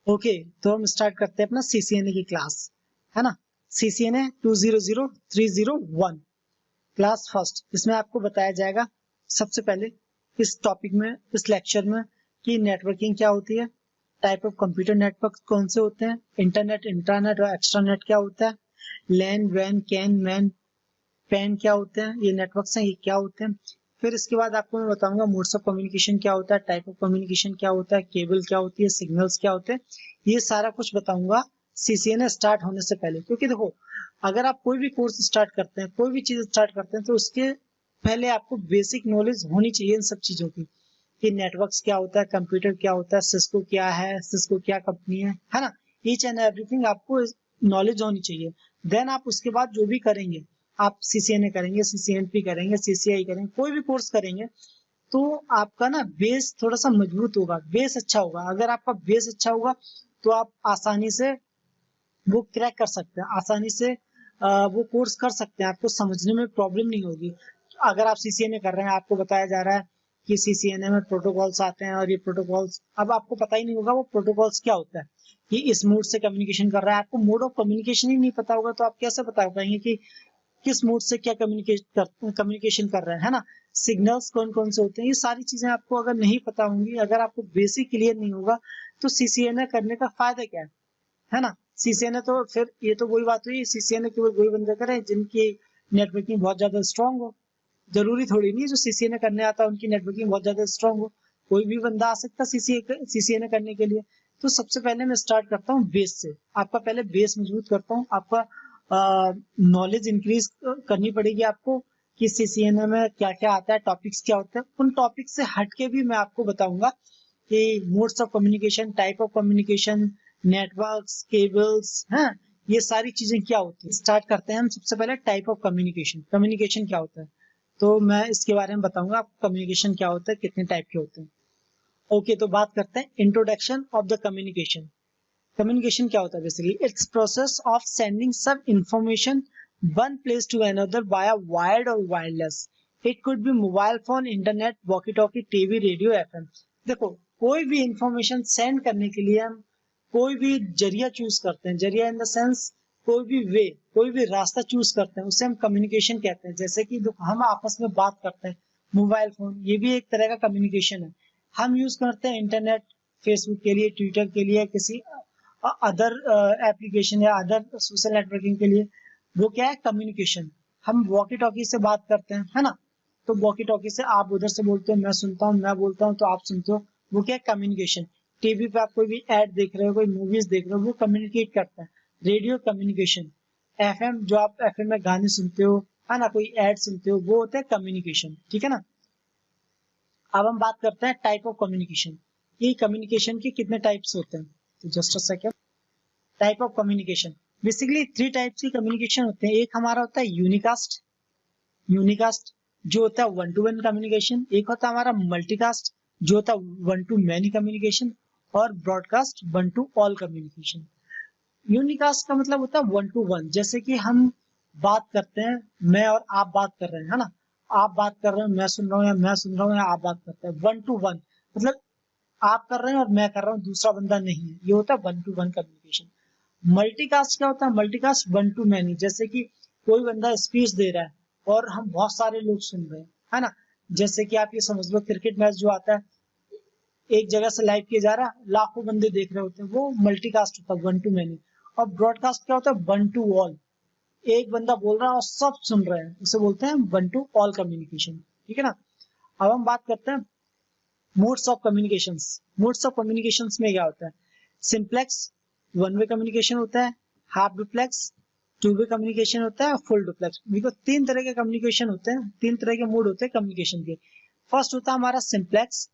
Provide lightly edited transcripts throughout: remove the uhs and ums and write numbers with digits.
Okay, तो हम start करते हैं अपना सीसीएनए की क्लास, है ना। CCNA 200301 class first. इसमें आपको बताया जाएगा सबसे पहले इस टॉपिक में, इस लेक्चर में, कि नेटवर्किंग क्या होती है, टाइप ऑफ कंप्यूटर नेटवर्क कौन से होते हैं, इंटरनेट, इंट्रानेट और एक्स्ट्रानेट क्या होता है, लैन, वैन, कैन, मैन, पैन क्या होते हैं, ये नेटवर्क्स हैं, ये क्या होते हैं। फिर इसके बाद आपको मैं बताऊंगा मोड्स ऑफ कम्युनिकेशन क्या होता है, टाइप ऑफ कम्युनिकेशन क्या होता है, केबल क्या होती है, सिग्नल्स क्या होते हैं। ये सारा कुछ बताऊंगा सीसीएनए स्टार्ट होने से पहले। क्योंकि देखो, अगर आप कोई भी कोर्स स्टार्ट करते हैं, कोई भी चीज स्टार्ट करते हैं, तो उसके पहले आपको बेसिक नॉलेज होनी चाहिए इन सब चीजों की, कि नेटवर्क्स क्या होता है, कंप्यूटर क्या होता है, सिस्को क्या है, सिस्को क्या कंपनी है ना। ईच एंड एवरीथिंग आपको नॉलेज होनी चाहिए। देन आप उसके बाद जो भी करेंगे, आप सीसीएनए करेंगे, सीसीएनपी करेंगे, सीसीआई करेंगे, कोई भी कोर्स करेंगे, तो आपका ना बेस थोड़ा सा मजबूत होगा, बेस अच्छा होगा। अगर आपका बेस अच्छा होगा तो आप आसानी से वो क्रैक कर सकते हैं, आसानी से वो कोर्स कर सकते हैं, आपको समझने में प्रॉब्लम नहीं होगी। अगर आप सीसीएनए कर रहे हैं, आपको बताया जा रहा है कि सीसीएनए में प्रोटोकॉल्स आते हैं, और ये प्रोटोकॉल्स अब आपको पता ही नहीं होगा वो प्रोटोकॉल्स क्या होता है, कि इस मोड से कम्युनिकेशन कर रहा है। आपको मोड ऑफ कम्युनिकेशन ही नहीं पता होगा तो आप कैसे बता पाएंगे कि किस मोड से क्या कम्युनिकेशन कर रहा है ना। सिग्नल्स कौन कौन से होते हैं, ये सारी चीजें आपको अगर नहीं पता होंगी, अगर आपको बेसिक क्लियर नहीं होगा, तो सीसीएनए करने का फायदा क्या है ना। सीसीएनए तो फिर ये तो वही बात हुई, सीसीएनए केवल वही बंदे करें जिनकी नेटवर्किंग बहुत ज्यादा स्ट्रांग हो। जरूरी थोड़ी नहीं है जो सीसीएनए करने आता है उनकी नेटवर्किंग बहुत ज्यादा स्ट्रांग हो, कोई भी बंदा आ सकता है सीसीएनए करने के लिए। तो सबसे पहले मैं स्टार्ट करता हूँ बेस से, आपका पहले बेस मजबूत करता हूँ, आपका नॉलेज इंक्रीज करनी पड़ेगी आपको, कि सीसीएनए में क्या क्या आता है, टॉपिक्स क्या होते हैं। उन टॉपिक से हटके भी मैं आपको बताऊंगा कि modes of communication, type of communication, networks, cables, हैं, ये सारी चीजें क्या होती है। स्टार्ट करते हैं हम सबसे पहले टाइप ऑफ कम्युनिकेशन, कम्युनिकेशन क्या होता है। तो मैं इसके बारे में बताऊंगा आपको कम्युनिकेशन क्या होता है, कितने टाइप के होते हैं। ओके, तो बात करते हैं introduction of the communication. Communication क्या होता है basically, it's process of sending some information one place to another by wired और wireless. It could be mobile phone, internet, walkie talkie, TV, radio, FM. देखो, कोई भी इंफॉर्मेशन सेंड करने के लिए हम कोई भी जरिया चूज करते हैं, जरिया इन द सेंस कोई भी वे, कोई भी रास्ता चूज करते हैं, उसे हम कम्युनिकेशन कहते हैं। जैसे कि हम आपस में बात करते हैं, मोबाइल फोन, ये भी एक तरह का कम्युनिकेशन है। हम यूज करते हैं इंटरनेट, फेसबुक के लिए, ट्विटर के लिए, किसी अदर एप्लीकेशन या अदर सोशल नेटवर्किंग के लिए, वो क्या है, कम्युनिकेशन। हम वॉकी टॉकी से बात करते हैं, है ना। तो वॉकी टॉकी से आप उधर से बोलते हो, मैं सुनता हूँ, मैं बोलता हूँ तो आप सुनते हो, वो क्या है, कम्युनिकेशन। टीवी पे आप कोई भी एड देख रहे हो, कोई मूवीज देख रहे हो, वो कम्युनिकेट करता है। रेडियो कम्युनिकेशन, एफएम जो आप एफएम में गाने सुनते हो, है ना, कोई एड सुनते हो, वो होता है कम्युनिकेशन, ठीक है ना। अब हम बात करते हैं टाइप ऑफ कम्युनिकेशन, ये कम्युनिकेशन के कितने टाइप्स होते हैं। तो just a second. Type of communication, basically three types की कम्युनिकेशन होते हैं। एक हमारा होता है यूनिकास्ट, यूनिकास्ट जो होता है वन टू वन कम्युनिकेशन। एक होता है हमारा मल्टीकास्ट, जो होता है वन टू मैनी कम्युनिकेशन। और broadcast, one two all communication. Unicast का मतलब होता है वन टू वन, जैसे कि हम बात करते हैं, मैं और आप बात कर रहे हैं, है ना। आप बात कर रहे हैं, मैं सुन रहा हूँ, या मैं सुन रहा हूँ, या आप बात करते हैं, वन टू वन। मतलब आप कर रहे हैं और मैं कर रहा हूँ, दूसरा बंदा नहीं है, ये होता है one two one communication. Multicast क्या होता है, मल्टीकास्ट वन टू मैनी, जैसे कि कोई बंदा स्पीच दे रहा है और हम बहुत सारे लोग सुन रहे हैं, है ना। जैसे कि आप ये समझ लो, क्रिकेट मैच जो आता है, एक जगह से लाइव किया जा रहा है, लाखों बंदे देख रहे होते हैं, वो मल्टीकास्ट होता है, वन टू मैनी। और ब्रॉडकास्ट क्या होता है, वन टू ऑल, एक बंदा बोल रहा है और सब सुन रहे हैं, उसे बोलते हैं वन टू ऑल कम्युनिकेशन, ठीक है ना। अब हम बात करते हैं modes of communications. Modes of communications में क्या होता है, सिंप्लेक्स, वन वे कम्युनिकेशन होता है, half duplex, two way communication होता है, फुल डुप्लेक्स। देखो, तीन तरह के कम्युनिकेशन होते हैं, तीन तरह के मोड होते हैं कम्युनिकेशन के। फर्स्ट होता है हमारा सिंप्लेक्स,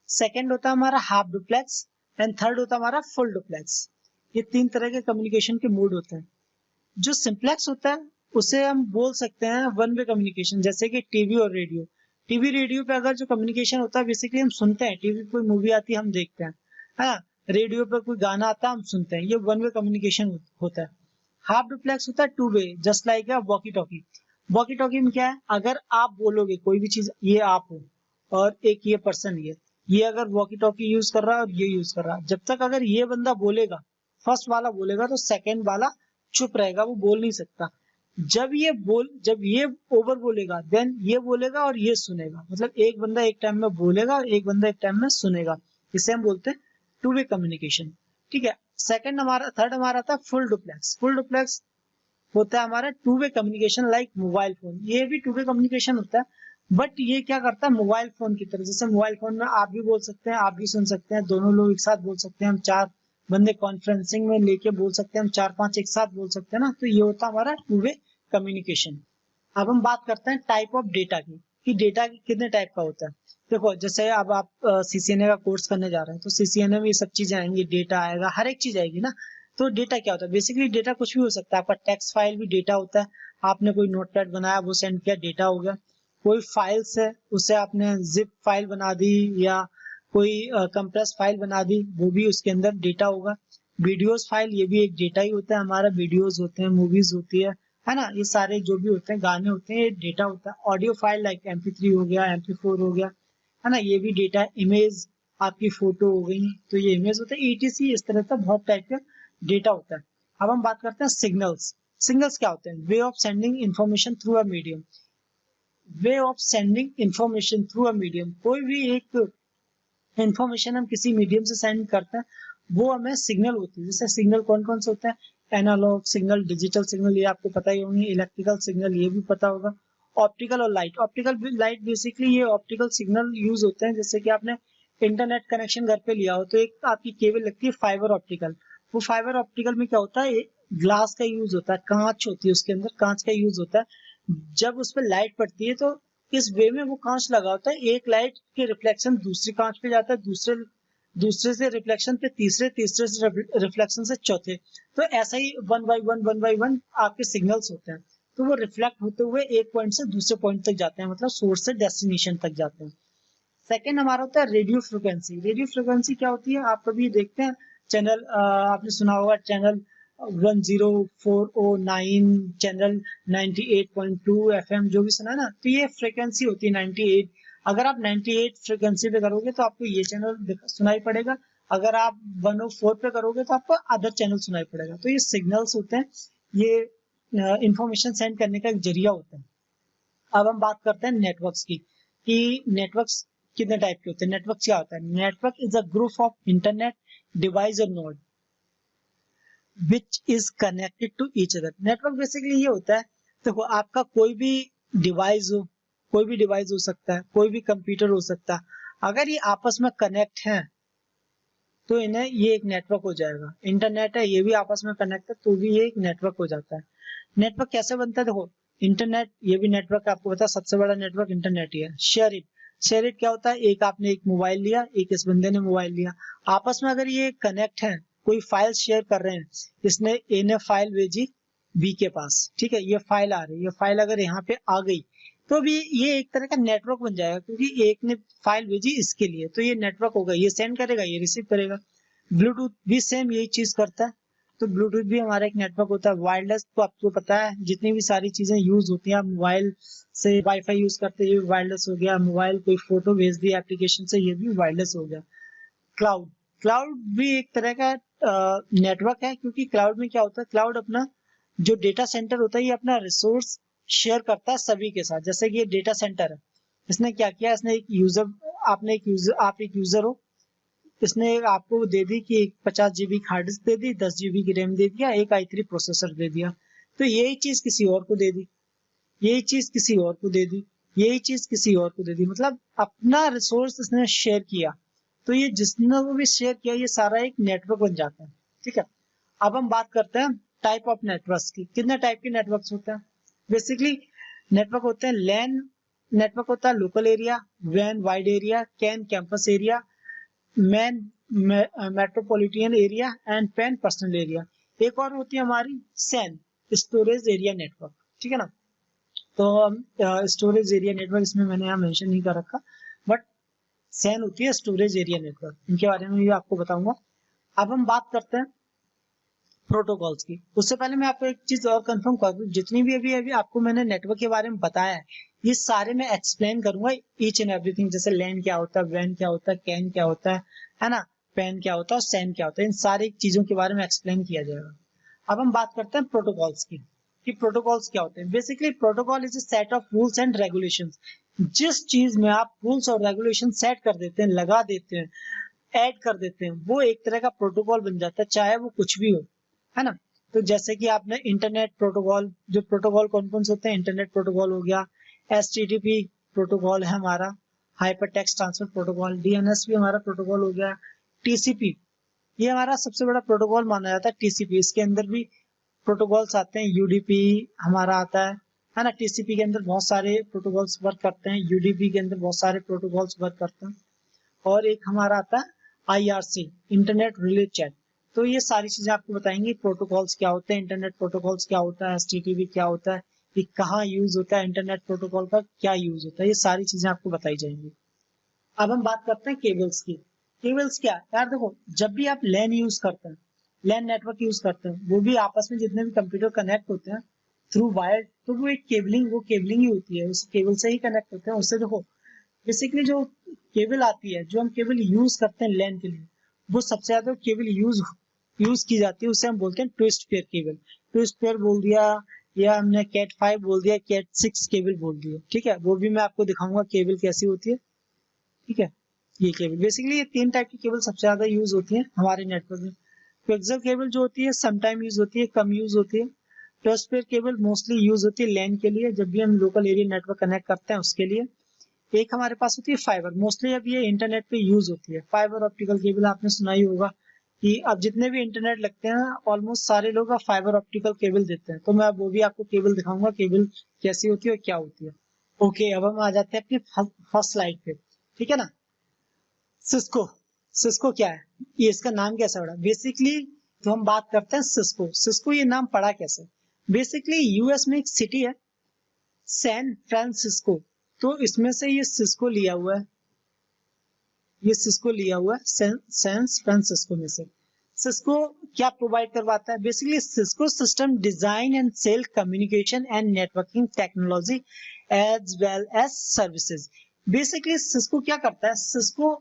सेकेंड होता है हमारा हाफ डुप्लेक्स, एंड थर्ड होता है हमारा फुल डुप्लेक्स। ये तीन तरह के कम्युनिकेशन के मोड होते हैं। जो सिंप्लेक्स होता है उसे हम बोल सकते हैं वन वे कम्युनिकेशन, जैसे कि टीवी और रेडियो। टीवी रेडियो पे अगर जो कम्युनिकेशन होता है, बेसिकली हम सुनते हैं, टीवी पे कोई मूवी आती है हम देखते हैं, हाँ, रेडियो पे कोई गाना आता है हम सुनते हैं, ये वन वे कम्युनिकेशन होता है। हाफ डुप्लेक्स होता है two way, just like walkie talkie. Walkie talkie में क्या है, अगर आप बोलोगे कोई भी चीज, ये आप हो और एक ये पर्सन, ये अगर वॉकी टॉकी यूज कर रहा है और ये यूज कर रहा है, जब तक अगर ये बंदा बोलेगा, फर्स्ट वाला बोलेगा, तो सेकंड वाला चुप रहेगा, वो बोल नहीं सकता। जब ये ओवर बोलेगा देन ये बोलेगा और ये सुनेगा, मतलब एक बंदा एक टाइम में बोलेगा और एक बंदा एक टाइम में सुनेगा। इसे हम बोलते हैं टू वे कम्युनिकेशन। ठीक है, थर्ड हमारा था फुल डुप्लेक्स। फुल डुप्लेक्स होता है हमारा two way communication like mobile phone. ये भी टू वे कम्युनिकेशन होता है, बट ये क्या करता है मोबाइल फोन की तरह। जैसे मोबाइल फोन में आप भी बोल सकते हैं, आप भी सुन सकते हैं, दोनों लोग एक साथ बोल सकते हैं, हम 4 बंदे कॉन्फ्रेंसिंग में लेके बोल सकते हैं, हम 4-5 एक साथ बोल सकते हैं ना, तो ये होता है हमारा टू वे कम्युनिकेशन। अब हम बात करते हैं टाइप ऑफ डेटा की, कि डेटा कितने टाइप का होता है। देखो जैसे अब आप सीसीएनए का कोर्स करने जा रहे हैं, तो सीसीएनए में ये सब चीजें आएंगी, डेटा आएगा, हर एक चीज आएगी ना। तो डेटा क्या होता है, बेसिकली डेटा कुछ भी हो सकता है। आपका टेक्स्ट फाइल भी डेटा होता है, आपने कोई नोटपैड बनाया वो सेंड किया, डेटा हो गया। कोई फाइल्स है, उसे आपने जिप फाइल बना दी या कोई कंप्रेस फाइल बना दी, वो भी उसके अंदर डेटा होगा। वीडियोस फाइल, ये भी एक डेटा ही होता है हमारा, वीडियोस होते हैं, मूवीज होती है ना, ये सारे जो भी होते हैं, गाने होते हैं, ये डेटा होता है। ऑडियो फाइल लाइक MP3 हो गया, MP4 हो गया, है ना, ये भी डेटा है। इमेज आपकी फोटो हो गई, तो ये इमेज होता है। ETC, इस तरह का बहुत टाइप का डेटा होता है। अब हम बात करते हैं सिग्नल्स। सिग्नल्स क्या होते हैं, way of sending information through a medium. Way of sending information through a medium, कोई भी एक इंफॉर्मेशन हम किसी मीडियम से सेंड करते हैं, वो हमें सिग्नल होती है। जैसे सिग्नल कौन कौन से होते हैं, एनालॉग सिग्नल, डिजिटल सिग्नल, ये आपको पता ही होंगे, इलेक्ट्रिकल सिग्नल ये भी पता होगा, ऑप्टिकल और लाइट। ऑप्टिकल लाइट बेसिकली ये ऑप्टिकल सिग्नल यूज होते हैं, जैसे कि आपने इंटरनेट कनेक्शन घर पे लिया हो, तो एक आपकी केबल लगती है फाइबर ऑप्टिकल। वो फाइबर ऑप्टिकल में क्या होता है, ग्लास का यूज होता है, कांच होती है उसके अंदर, कांच का यूज होता है। जब उस पर लाइट पड़ती है तो इस वे में वो कांच लगा होता है, एक लाइट के रिफ्लेक्शन दूसरी कांच पे जाता है, दूसरे से रिफ्लेक्शन पे तीसरे से रिफ्लेक्शन से चौथे। तो ऐसा ही वन बाई वन आपके सिग्नल्स होते हैं, तो वो रिफ्लेक्ट होते हुए एक पॉइंट से दूसरे पॉइंट तक जाते हैं, मतलब सोर्स से डेस्टिनेशन तक जाते हैं। सेकेंड हमारा होता है रेडियो फ्रिक्वेंसी। रेडियो फ्रिक्वेंसी क्या होती है, आप कभी देखते हैं चैनल, आपने सुना होगा चैनल 10409, चैनल 98.2 FM, जो भी सुना है ना, तो ये फ्रिक्वेंसी होती है 98। अगर आप 98 फ्रिक्वेंसी पे करोगे तो आपको ये चैनल सुनाई पड़ेगा, अगर आप 104 पे करोगे तो आपको अदर चैनल सुनाई पड़ेगा। तो ये सिग्नल्स होते हैं, ये इंफॉर्मेशन सेंड करने का एक जरिया होता है। अब हम बात करते हैं नेटवर्क्स की, कि नेटवर्क्स कितने टाइप के होते हैं। नेटवर्क क्या होता है, network is a group of internet device और node which is connected to each other। Network basically ये होता है, देखो आपका कोई भी डिवाइस हो, कोई भी डिवाइस हो सकता है, कोई भी कंप्यूटर हो सकता है, अगर ये आपस में कनेक्ट हैं तो इन्हें ये एक नेटवर्क हो जाएगा। इंटरनेट है, ये भी आपस में कनेक्ट है, तो भी ये एक नेटवर्क हो जाता है। नेटवर्क कैसे बनता है, देखो इंटरनेट ये भी नेटवर्क, आपको पता है सबसे बड़ा नेटवर्क इंटरनेट ही है। शेयर इट क्या होता है, एक आपने एक मोबाइल लिया, एक इस बंदे ने मोबाइल लिया, आपस में अगर ये कनेक्ट है, कोई फाइल शेयर कर रहे हैं, इसने ए ने फाइल भेजी बी के पास, ठीक है, ये फाइल आ रही है, ये फाइल अगर यहाँ पे आ गई तो भी ये एक तरह का नेटवर्क बन जाएगा, क्योंकि एक ने फाइल भेजी इसके लिए, तो ये नेटवर्क होगा, ये सेंड करेगा, ये रिसीव करेगा। ब्लूटूथ भी सेम यही चीज करता है, तो ब्लूटूथ भी हमारा एक नेटवर्क होता है। वायरलेस तो आपको पता है, जितनी भी सारी चीजें यूज होती हैं, मोबाइल से वाईफाई यूज करते हैं, ये वायरलेस हो गया। मोबाइल कोई फोटो भेज दी एप्लीकेशन से, ये भी वायरलेस हो गया। क्लाउड, क्लाउड भी एक तरह का नेटवर्क है, क्योंकि क्लाउड में क्या होता है, क्लाउड अपना जो डेटा सेंटर होता है, ये अपना रिसोर्स शेयर करता है सभी के साथ। जैसे कि ये डेटा सेंटर है, इसने क्या किया, इसने एक यूजर, आप एक यूजर हो, इसने आपको दे दी कि 50 GB हार्ड डिस्क दे दी, 10 GB की रैम दे दिया, एक i3 प्रोसेसर दे दिया, तो यही चीज किसी और को दे दी, यही चीज किसी और को दे दी, यही चीज किसी और को दे दी, मतलब अपना रिसोर्स इसने शेयर किया। तो ये जिसने वो भी शेयर किया, ये सारा एक नेटवर्क बन जाता है। ठीक है, अब हम बात करते हैं टाइप ऑफ नेटवर्क्स की। कितने टाइप के नेटवर्क्स होते हैं, बेसिकली नेटवर्क होते हैं लैन नेटवर्क होता है, लोकल एरिया, वैन wide area, CAN campus area, MAN metropolitan area and PAN personal area. एक और होती है हमारी सैन, स्टोरेज एरिया नेटवर्क। ठीक है ना, तो स्टोरेज एरिया नेटवर्क इसमें मैंने यहाँ मेंशन नहीं कर रखा, बट सैन होती है स्टोरेज एरिया नेटवर्क, इनके बारे में भी आपको बताऊंगा। अब हम बात करते हैं प्रोटोकॉल्स की। उससे पहले मैं आपको एक चीज और कंफर्म कर दूं, जितनी भी अभी आपको मैंने नेटवर्क के बारे में बताया है, ये सारे मैं एक्सप्लेन करूंगा ईच एंड एवरीथिंग, जैसे लैन क्या होता है, वैन क्या होता है, कैन क्या होता है ना, पैन क्या होता है और सैन क्या होता है, इन सारी चीजों के बारे में एक्सप्लेन किया जाएगा। अब हम बात करते हैं प्रोटोकॉल्स की, कि प्रोटोकॉल्स क्या होते हैं। Basically protocol is a set of rules and regulations. जिस चीज में आप रूल्स और रेगुलेशन सेट कर देते हैं, लगा देते हैं, ऐड कर देते हैं, वो एक तरह का प्रोटोकॉल बन जाता है, चाहे वो कुछ भी हो, है ना। तो जैसे कि आपने इंटरनेट प्रोटोकॉल, जो प्रोटोकॉल कौन कौन से होते हैं, इंटरनेट प्रोटोकॉल हो गया, HTTP प्रोटोकॉल है हमारा, hyper text transfer protocol, DNS भी हमारा प्रोटोकॉल हो गया, TCP ये हमारा सबसे बड़ा प्रोटोकॉल माना जाता है, TCP। इसके अंदर भी प्रोटोकॉल्स आते हैं, UDP हमारा आता है ना। TCP के अंदर बहुत सारे प्रोटोकॉल्स वर्क करते हैं, UDP के अंदर बहुत सारे प्रोटोकॉल्स वर्क करते हैं, और एक हमारा आता है IRC, इंटरनेट रिले चैट। तो ये सारी चीजें आपको बताएंगे, प्रोटोकॉल्स क्या होते हैं, इंटरनेट प्रोटोकॉल्स क्या होता है, HTTP क्या होता है, ये कहाँ यूज होता है, इंटरनेट प्रोटोकॉल का क्या यूज होता है, ये सारी चीजें आपको बताई जाएंगी। अब हम बात करते हैं केबल्स की। केबल्स क्या यार, देखो जब भी आप लैन यूज करते हैं, लैन नेटवर्क यूज करते हैं, वो भी आपस में जितने भी कंप्यूटर कनेक्ट होते हैं थ्रू वायर, तो वो एक केबलिंग ही होती है, उस केबल से ही कनेक्ट होते हैं। उससे देखो बेसिकली जो केबल आती है, जो हम केबल यूज करते हैं लैन के लिए, वो सबसे ज्यादा केबल यूज की जाती है, उसे हम बोलते हैं twist pair cable. Twist pair बोल दिया, या हमने कैट 5 बोल दिया, कैट 6 केबल बोल दिया, ठीक है। वो भी मैं आपको दिखाऊंगा केबल कैसी होती है, ठीक है। ये केबल बेसिकली, ये 3 टाइप की केबल सबसे ज्यादा यूज होती है हमारे नेटवर्क में। कोएक्सियल केबल जो होती है समटाइम यूज होती है, कम यूज होती है। Twist pair cable mostly use होती है लैन के लिए, जब भी हम लोकल एरिया नेटवर्क कनेक्ट करते हैं उसके लिए। एक हमारे पास होती है फाइबर, मोस्टली अब ये इंटरनेट पे यूज होती है। फाइबर ऑप्टिकल केबल आपने सुना ही होगा कि अब जितने भी इंटरनेट लगते हैं ऑलमोस्ट सारे लोग अब फाइबर ऑप्टिकल केबल देते हैं, तो मैं वो भी आपको केबल दिखाऊंगा, केबल कैसी होती है और क्या होती है। ओके, अब हम आ जाते हैं अपनी फर्स्ट स्लाइड पे, ठीक है ना। सिस्को, सिस्को क्या है, ये इसका नाम कैसा पड़ा बेसिकली, तो हम बात करते हैं सिस्को। सिस्को ये नाम पड़ा कैसे, बेसिकली यूएस में एक सिटी है सैन फ्रांसिस्को, तो इसमें से ये सिस्को लिया हुआ है, ये सिस्को लिया हुआ है सैन फ्रांसिस्को में से। सिस्को क्या प्रोवाइड करवाता है, basically Cisco system design and sell communication and networking technology as well as services. Basically Cisco क्या करता है, सिस्को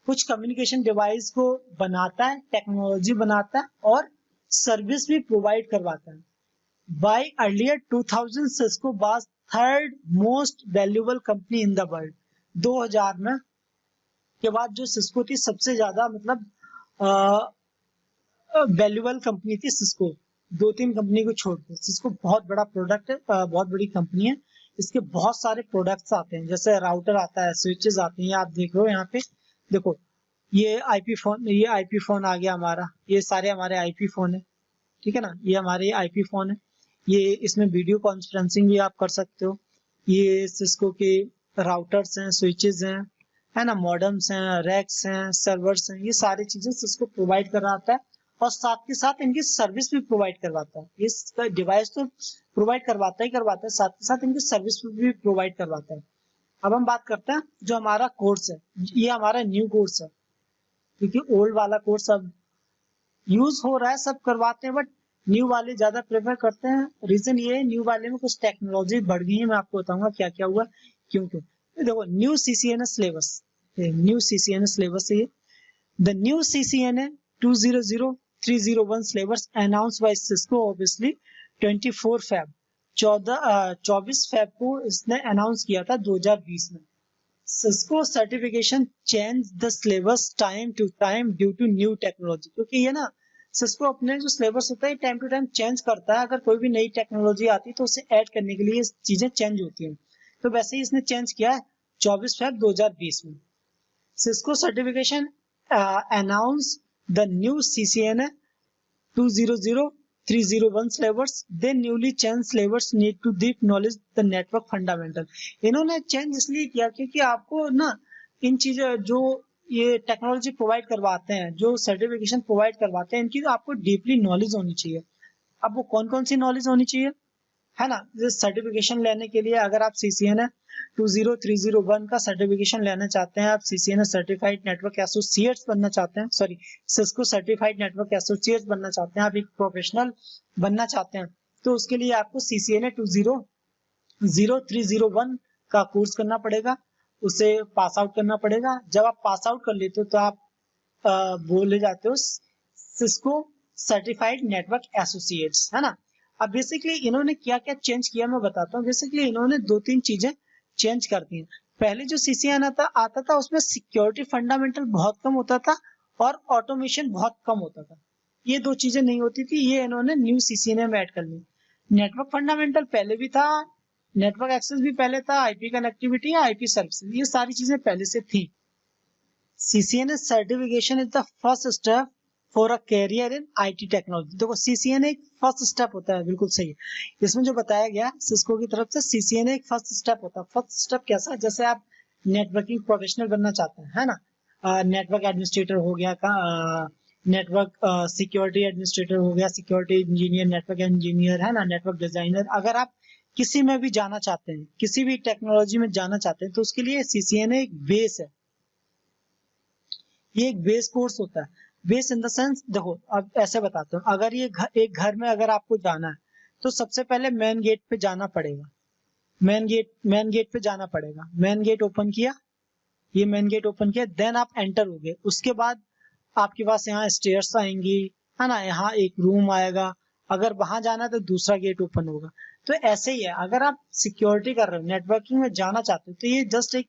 कुछ कम्युनिकेशन डिवाइस को बनाता है, टेक्नोलॉजी बनाता है और सर्विस भी प्रोवाइड करवाता है। By earlier 2000 Cisco was third most valuable company in the world. 2000 में के बाद जो सिस्को थी सबसे ज्यादा मतलब वैल्यूएबल कंपनी थी सिस्को, 2-3 कंपनी को छोड़कर। सिस्को बहुत बड़ा प्रोडक्ट है, बहुत बड़ी कंपनी है, इसके बहुत सारे प्रोडक्ट्स आते हैं, जैसे राउटर आता है, स्विचेस आते हैं, आप देख रहे हो यहाँ पे, देखो ये आईपी फोन आ गया हमारा, ये सारे हमारे आईपी फोन है, ठीक है ना। ये हमारे आईपी फोन है, ये इसमें वीडियो कॉन्फ्रेंसिंग भी आप कर सकते हो। ये सिस्को के राउटर्स हैं, स्विचेस हैं, है ना, मॉडेम्स हैं, रैक्स हैं, सर्वर्स हैं, ये सारी चीजें सिस्को प्रोवाइड कराता है और साथ के साथ इनकी सर्विस भी प्रोवाइड करवाता है। ये डिवाइस तो प्रोवाइड करवाता है, साथ के साथ इनकी सर्विस भी प्रोवाइड करवाता है। अब हम बात करते हैं जो हमारा कोर्स है, ये हमारा न्यू कोर्स है, क्योंकि ओल्ड वाला कोर्स अब यूज हो रहा है, सब करवाते हैं, बट न्यू वाले ज्यादा प्रेफर करते हैं। रीजन ये है, न्यू वाले में कुछ टेक्नोलॉजी बढ़ गई है, मैं आपको बताऊंगा क्या क्या हुआ, क्यों क्यों। देखो new CCNA syllabus, new CCNA syllabus है, the new CCNA 200301 syllabus announce by Cisco obviously 24 Feb 24 Feb को इसने अनाउंस किया था 2020 में। Cisco certification change the syllabus time to time due to new technology, क्योंकि ये ना सिस्को अपने जो सिलेबस होता है टाइम टू टाइम चेंज करता है, अगर कोई भी नई टेक्नोलॉजी आती है तो उसे ऐड करने के लिए चीजें चेंज होती हैं, तो वैसे ही इसने चेंज किया है 24 फेब 2020 में। Cisco certification announce the new CCNA 200301 syllabus, they newly changed syllabus need to deep knowledge the network fundamental। इन्होंने चेंज इसलिए किया क्योंकि आपको ना इन चीजों जो ये टेक्नोलॉजी प्रोवाइड करवाते हैं, जो सर्टिफिकेशन प्रोवाइड करवाते हैं, इनकी तो आपको डीपली नॉलेज होनी चाहिए। अब वो कौन कौन सी नॉलेज होनी चाहिए, है ना। जिस सर्टिफिकेशन लेने के लिए अगर आप CCNA 20301 का सर्टिफिकेशन लेना चाहते हैं, आप CCNA सर्टिफाइड नेटवर्क एसोसिएट्स बनना चाहते हैं, sorry Cisco certified network associates बनना चाहते हैं, आप एक प्रोफेशनल बनना चाहते हैं, तो उसके लिए आपको CCNA 20301 का कोर्स करना पड़ेगा, उसे पास आउट करना पड़ेगा। जब आप पास आउट कर लेते हो तो आप बोले जाते हो सिस्को सर्टिफाइड नेटवर्क एसोसिएट्स, है ना। अब बेसिकली इन्होंने क्या क्या चेंज किया मैं बताता हूँ। बेसिकली इन्होंने 2-3 चीजें चेंज कर दी हैं। पहले जो CCNA आता था उसमें सिक्योरिटी फंडामेंटल बहुत कम होता था और ऑटोमेशन बहुत कम होता था, ये 2 चीजें नहीं होती थी, ये इन्होंने न्यू CCNA में ऐड कर ली। नेटवर्क फंडामेंटल पहले भी था, नेटवर्क एक्सेस भी पहले था, IP कनेक्टिविटी या IP सर्विस, ये सारी चीजें पहले से थी। CCNA certification is the first step for a career in IT technology. देखो CCNA एक फर्स्ट स्टेप होता है, बिल्कुल सही है। इसमें जो बताया गया सिस्को की तरफ से CCNA एक फर्स्ट स्टेप होता है। फर्स्ट स्टेप कैसा, जैसे आप नेटवर्किंग प्रोफेशनल बनना चाहते हैं, है ना, नेटवर्क एडमिनिस्ट्रेटर हो गया का, नेटवर्क सिक्योरिटी एडमिनिस्ट्रेटर हो गया, सिक्योरिटी इंजीनियर, नेटवर्क इंजीनियर, है ना, नेटवर्क डिजाइनर। अगर आप किसी में भी जाना चाहते हैं, किसी भी टेक्नोलॉजी में जाना चाहते हैं, तो उसके लिए CCNA एक बेस है, ये एक बेस कोर्स होता है। बेस इन द सेंस, देखो अब ऐसे बताता हूँ, अगर ये एक घर में अगर आपको जाना है तो सबसे पहले मेन गेट पे जाना पड़ेगा, मेन गेट पे जाना पड़ेगा। मेन गेट ओपन किया, ये मेन गेट ओपन किया, देन आप एंटर हो गए। उसके बाद आपके पास यहाँ स्टेयर्स आएंगी, है ना, यहाँ एक रूम आएगा, अगर वहां जाना है तो दूसरा गेट ओपन होगा। तो ऐसे ही है, अगर आप सिक्योरिटी कर रहे हो, नेटवर्किंग में जाना चाहते हो, तो ये जस्ट एक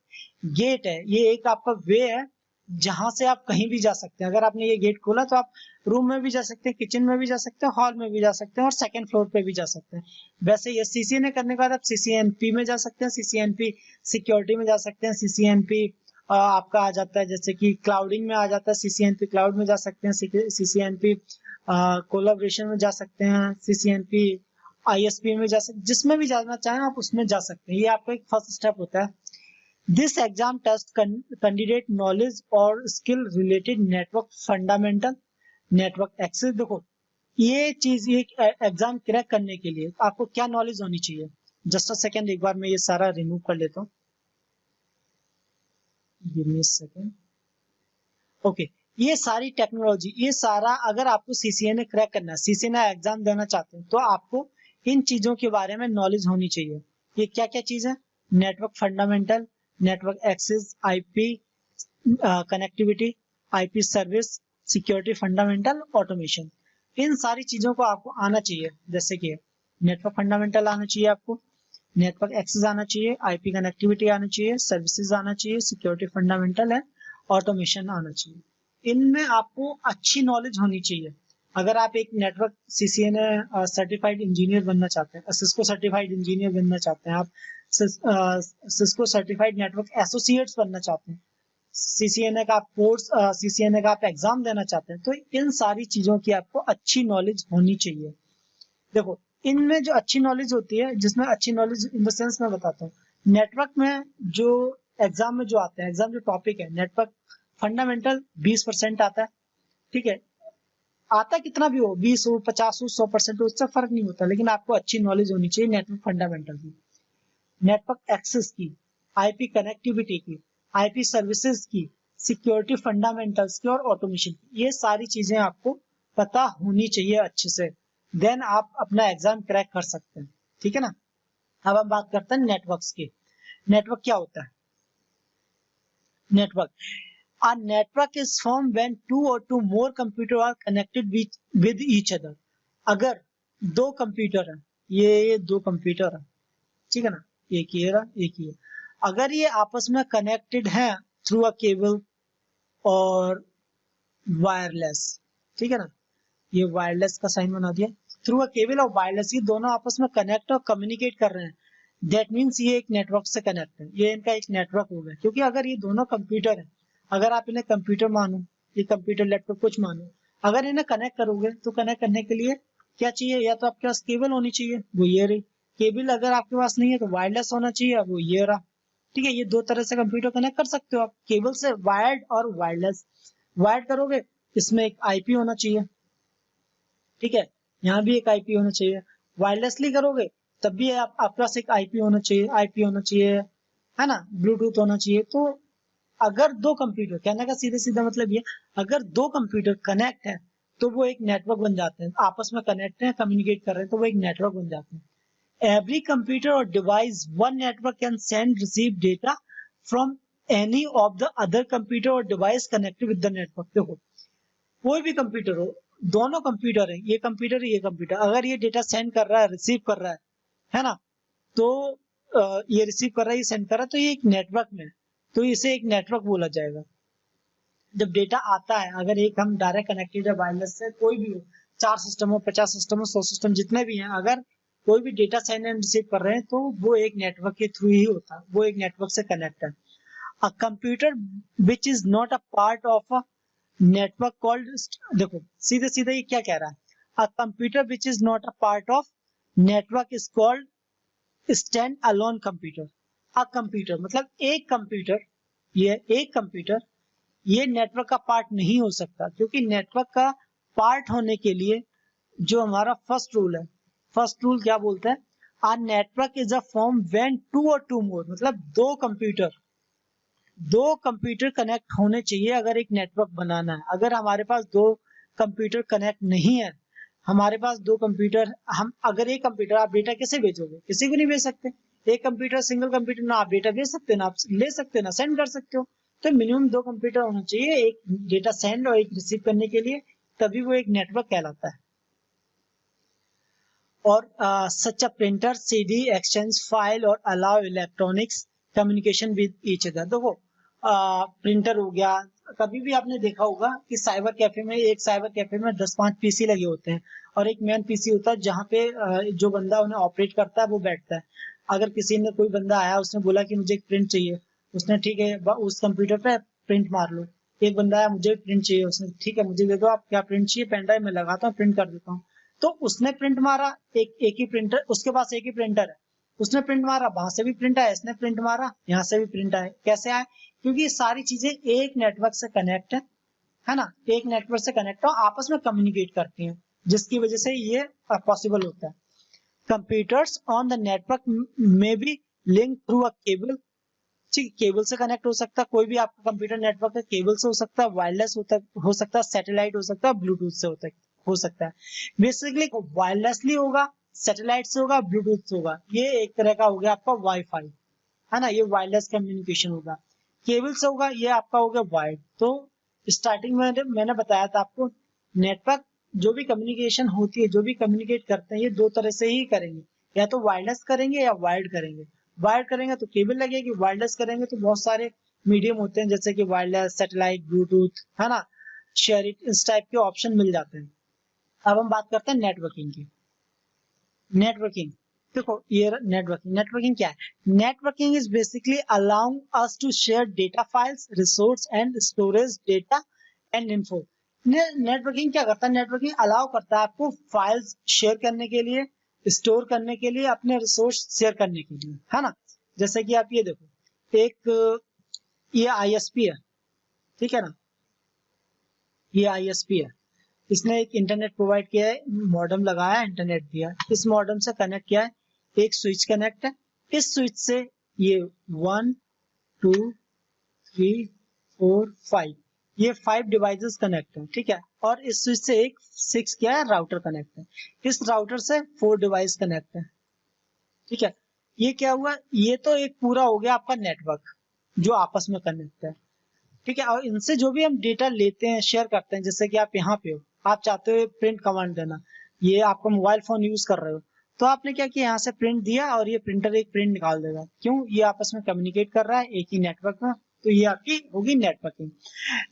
गेट है, ये एक आपका वे है जहां से आप कहीं भी जा सकते हैं। अगर आपने ये गेट खोला तो आप रूम में भी जा सकते हैं, किचन में भी जा सकते हैं, हॉल में भी जा सकते हैं और सेकंड फ्लोर पे भी जा सकते हैं। वैसे ये CCNA करने के बाद आप CCNP में जा सकते हैं, CCNP सिक्योरिटी में जा सकते हैं, CCNP आपका आ जाता है जैसे कि क्लाउडिंग में आ जाता है, CCNP क्लाउड में जा सकते हैं, CCNP कोलैबोरेशन में जा सकते हैं, CCNP ISP में जा सकते हैं, जिसमें भी जाना चाहें आप उसमें जा सकते हैं। ये आपका एक फर्स्ट स्टेप होता है। This exam test candidate knowledge और skill related network fundamental, network access. देखो ये चीज, ये एग्जाम क्रैक करने के लिए आपको क्या नॉलेज होनी चाहिए। जस्ट अ सेकेंड, एक बार मैं ये सारा रिमूव कर लेता हूँ, give me a second. Okay, ये सारी टेक्नोलॉजी, ये सारा अगर आपको CCNA क्रैक करना है, CCNA एग्जाम देना चाहते हैं, तो आपको इन चीजों के बारे में नॉलेज होनी चाहिए। ये क्या क्या चीज है, network fundamental, network access, IP connectivity, IP service, security fundamental, automation, इन सारी चीजों को आपको आना चाहिए। जैसे कि नेटवर्क फंडामेंटल आना चाहिए आपको, नेटवर्क एक्सेस आना चाहिए, IP कनेक्टिविटी आना चाहिए, सर्विसेज आना चाहिए, सिक्योरिटी फंडामेंटल है, ऑटोमेशन आना चाहिए। इनमें आपको अच्छी नॉलेज होनी चाहिए। अगर आप एक नेटवर्क CCNA सर्टिफाइड इंजीनियर बनना चाहते हैं, सिस्को सर्टिफाइड इंजीनियर बनना चाहते हैं, आप सिस्को सर्टिफाइड नेटवर्क एसोसिएट्स बनना चाहते हैं, CCNA का आप कोर्स, CCNA का आप एग्जाम देना चाहते हैं, तो इन सारी चीजों की आपको अच्छी नॉलेज होनी चाहिए। देखो इनमें जो अच्छी नॉलेज होती है, जिसमें अच्छी नॉलेज इन द सेंस मैं बताता हूँ, नेटवर्क में जो एग्जाम में जो आते हैं, एग्जाम जो टॉपिक है, नेटवर्क फंडामेंटल 20% आता है, ठीक है, आता कितना भी हो, 20 हो, 50 हो, 100% हो, उससे फर्क नहीं होता, लेकिन आपको अच्छी नॉलेज होनी चाहिए नेटवर्क फंडामेंटल की, नेटवर्क एक्सेस की, IP कनेक्टिविटी की, IP सर्विसेज की, सिक्योरिटी फंडामेंटल्स की और ऑटोमेशन की। ये सारी चीजें आपको पता होनी चाहिए अच्छे से, देन आप अपना एग्जाम क्रैक कर सकते हैं, ठीक है ना। अब हम बात करते हैं नेटवर्क्स की। नेटवर्क क्या होता है, network, a network is formed when two or more computer are connected with each other। अगर दो कंप्यूटर है, ये दो कंप्यूटर है, ठीक है ना, एक ये रहा, एक ये, अगर ये आपस में कनेक्टेड है थ्रू अ केबल और वायरलेस, ठीक है ना, ये वायरलेस का साइन बना दिया, थ्रू अ केबल और वायरलेस, ये दोनों आपस में कनेक्ट और कम्युनिकेट कर रहे हैं, दैट मीन्स ये एक नेटवर्क से कनेक्ट है, ये इनका एक नेटवर्क हो गया। क्योंकि अगर ये दोनों कंप्यूटर है, अगर आप इन्हें कंप्यूटर मानो, ये कंप्यूटर लैपटॉप कुछ मानो, अगर इन्हें कनेक्ट करोगे तो कनेक्ट करने के लिए क्या चाहिए, या तो आपके पास केबल होनी चाहिए, वो ये रही, केबल अगर आपके पास नहीं है तो वायरलेस होना चाहिए, वो ये रहा, ठीक है। ये दो तरह से कंप्यूटर कनेक्ट कर सकते हो आप, केबल से, वायर्ड और वायरलेस। वायर्ड करोगे इसमें एक IP होना चाहिए, ठीक है, यहाँ भी एक IP होना चाहिए। वायरलेसली करोगे तब भी आपके पास एक आईपी होना चाहिए, है ना, ब्लूटूथ होना चाहिए। तो अगर दो कंप्यूटर, कहने का सीधे सीधा मतलब ये, अगर दो कंप्यूटर कनेक्ट है तो वो एक नेटवर्क बन जाते हैं, आपस में कनेक्ट है, कम्युनिकेट कर रहे हैं, तो वो एक नेटवर्क बन जाते हैं। एवरी कंप्यूटर और device one network can send receive data from any of the other computer और device connected with the network. देखो कोई भी कंप्यूटर हो, दोनों कंप्यूटर है, ये कंप्यूटर है, ये कंप्यूटर, अगर ये डेटा सेंड कर रहा है, रिसीव कर रहा है ना, तो ये रिसीव कर रहा है, ये सेंड कर रहा है, तो ये एक नेटवर्क में, तो इसे एक नेटवर्क बोला जाएगा। जब डेटा आता है, अगर एक हम डायरेक्ट कनेक्टेड है वायरलेस से, कोई भी हो, 4 सिस्टम हो, 50 सिस्टम हो, 100 सिस्टम, जितने भी हैं, अगर कोई भी डेटा सेंड एंड रिसीव कर रहे हैं तो वो एक नेटवर्क के थ्रू ही होता है, वो एक नेटवर्क से कनेक्ट है। A computer which is not a part of a network called, देखो सीधे सीधे ये क्या कह रहा है, a computer which is not a part of network is called stand alone computer. A computer मतलब एक कंप्यूटर, ये नेटवर्क का पार्ट नहीं हो सकता, क्योंकि नेटवर्क का पार्ट होने के लिए जो हमारा फर्स्ट रूल क्या बोलता है, a network is a form when two और टू मोर, मतलब दो कंप्यूटर कनेक्ट होने चाहिए अगर एक नेटवर्क बनाना है। अगर हमारे पास दो कंप्यूटर कनेक्ट नहीं है, हमारे पास दो कंप्यूटर, हम अगर एक कंप्यूटर, आप डेटा कैसे भेजोगे, किसी को नहीं भेज सकते। एक कंप्यूटर, सिंगल कंप्यूटर, ना आप डेटा भेज सकते, ना आप ले सकते, ना सेंड कर सकते हो। तो मिनिमम दो कंप्यूटर होना चाहिए, एक डेटा सेंड और एक रिसीव करने के लिए, तभी वो एक नेटवर्क कहलाता है। और such a printer CD exchange file और allow electronics communication with each other. देखो प्रिंटर हो गया, कभी भी आपने देखा होगा कि साइबर कैफे में 10-5 पीसी लगे होते हैं और एक मेन पीसी होता है जहाँ पे जो बंदा उन्हें ऑपरेट करता है वो बैठता है। अगर कोई बंदा आया, उसने बोला कि मुझे एक प्रिंट चाहिए, उसने ठीक है उस कंप्यूटर पे प्रिंट मार लो। एक बंदा आया, मुझे प्रिंट चाहिए, उसने ठीक है मुझे दे दो, आप क्या प्रिंट चाहिए, पेन ड्राइव में लगाता हूँ, प्रिंट कर देता हूँ। तो उसने प्रिंट मारा, एक ही प्रिंटर, उसके पास एक ही प्रिंटर है, उसने प्रिंट मारा, वहां से भी प्रिंट आया, इसने प्रिंट मारा, यहाँ से भी प्रिंट आया। कैसे आए, क्योंकि ये सारी चीजें एक नेटवर्क से कनेक्ट है ना, एक नेटवर्क से कनेक्ट हो, आपस में कम्युनिकेट करती हैं, जिसकी वजह से ये पॉसिबल होता है। कंप्यूटर्स ऑन द नेटवर्क में be link through a cable, ठीक, केबल से कनेक्ट हो सकता है, कोई भी आपका कंप्यूटर नेटवर्क है, केबल से हो सकता है, वायरलेस हो सकता है, सैटेलाइट हो सकता है, ब्लूटूथ से हो सकता है। बेसिकली वायरलेसली होगा, सैटेलाइट से होगा, ब्लूटूथ से होगा, ये एक तरह का हो गया आपका वाईफाई, है ना, ये वायरलेस कम्युनिकेशन होगा। केबल से होगा, ये आपका हो गया वायर्ड। तो स्टार्टिंग में मैंने बताया था आपको, नेटवर्क जो भी कम्युनिकेशन होती है, जो भी कम्युनिकेट करते हैं, ये दो तरह से ही करेंगे, या तो वायरलेस करेंगे या वायर्ड करेंगे। वायर्ड करेंगे तो केबल लगेगी, वायरलेस करेंगे तो बहुत सारे मीडियम होते हैं, जैसे कि वायरलेस, सैटेलाइट, ब्लूटूथ, है ना, शेयर इट, इस टाइप के ऑप्शन मिल जाते हैं। अब हम बात करते हैं नेटवर्किंग की। नेटवर्किंग देखो, ये नेटवर्किंग क्या है, networking is basically allowing us to share data files, resource and storage data and info. Networking क्या करता है, नेटवर्किंग अलाउ करता है आपको फाइल्स शेयर करने के लिए, स्टोर करने के लिए, अपने रिसोर्स शेयर करने के लिए, है ना। जैसे कि आप ये देखो, एक ये आईएसपी है, ठीक है ना, ये आईएसपी है, इसने एक इंटरनेट प्रोवाइड किया है, मॉडेम लगाया, इंटरनेट दिया, इस मॉडेम से कनेक्ट किया है, एक स्विच कनेक्ट है, इस स्विच से ये 1 2 3 4 5 ये 5 डिवाइसेस कनेक्ट है, ठीक है, और इस स्विच से एक 6 क्या है, राउटर कनेक्ट है, इस राउटर से 4 डिवाइस कनेक्ट है, ठीक है। ये क्या हुआ, ये तो एक पूरा हो गया आपका नेटवर्क जो आपस में कनेक्ट है, ठीक है। और इनसे जो भी हम डेटा लेते हैं, शेयर करते हैं, जैसे कि आप यहाँ पे हो, आप चाहते हो प्रिंट कमांड देना, ये आपका मोबाइल फोन यूज कर रहे हो, तो आपने क्या किया, यहाँ से प्रिंट दिया और ये प्रिंटर एक प्रिंट निकाल देगा, क्यों, ये आपस में कम्युनिकेट कर रहा है एक ही नेटवर्क में, तो ये आपकी होगी networking.